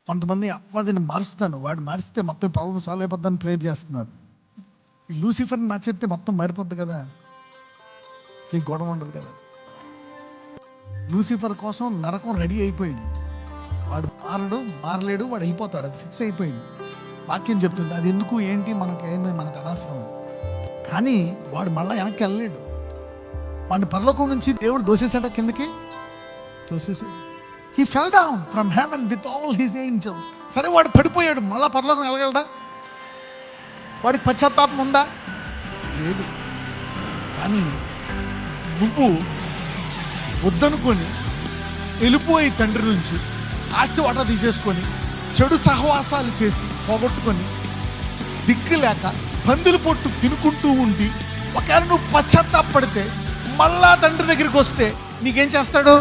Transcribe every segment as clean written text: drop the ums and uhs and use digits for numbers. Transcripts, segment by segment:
కొంతమంది అవ్వదిని మారుస్తాను, వాడు మారిస్తే మొత్తం ప్రాబ్లం సాల్వ్ అయిపోద్దని ప్రేర్ చేస్తున్నారు. ఈ లూసిఫర్ని మార్చేస్తే మొత్తం మారిపోద్ది కదా, ఈ గొడవ ఉండదు కదా. లూసిఫర్ కోసం నరకం రెడీ అయిపోయింది. వాడు మారలేడు, వాడు అయిపోతాడు, అది ఫిక్స్ అయిపోయింది. వాక్యం చెప్తుంది అది ఎందుకు ఏంటి మనకు అనవసరం. కానీ వాడు మళ్ళీ వెనక్కి వెళ్ళలేడు. వాడిని పరలోకం నుంచి దేవుడు దోసేసాడ, కిందకి దోసేసాడు. He fell down from heaven with all his angels. సరే వాడు పడిపోయాడు, మళ్ళా పరలోకం వెళ్ళగలడా? వాడికి పశ్చాత్తాపం ఉందా? లేదు. కానీ నువ్వు వద్దనుకొని వెళ్ళిపోయి తండ్రి నుంచి ఆస్తి వాటా తీసేసుకొని చెడు సహవాసాలు చేసి పోగొట్టుకొని దిక్కు లేక పందులు పొట్టు తినుకుంటూ ఉండి ఒకవేళ నువ్వు పశ్చాత్తాపడితే మళ్ళా తండ్రి దగ్గరికి వస్తే నీకేం చేస్తాడు?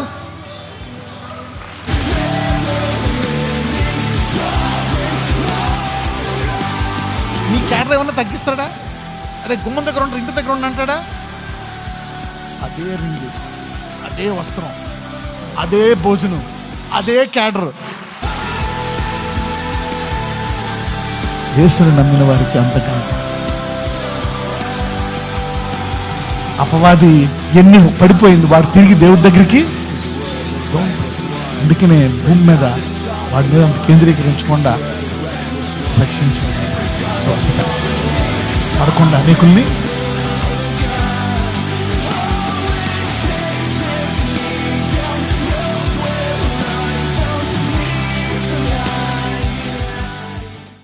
నీ క్యాడర్ ఏమన్నా తగ్గిస్తాడా? అదే గుమ్మం దగ్గర ఉంటాడు, ఇంటి దగ్గర ఉండి అంటాడా? అదే రింగు, అదే వస్త్రం, అదే భోజనం, అదే క్యాడర్. యేసుని నమ్మిన వారికి అంతకంటే అపవాది ఎన్ని పడిపోయింది, వాడు తిరిగి దేవుడి దగ్గరికి. అందుకనే భూమి మీద వాడి మీద అంత కేంద్రీకరించకుండా రక్షించు, పడకుండా అనేకుల్ని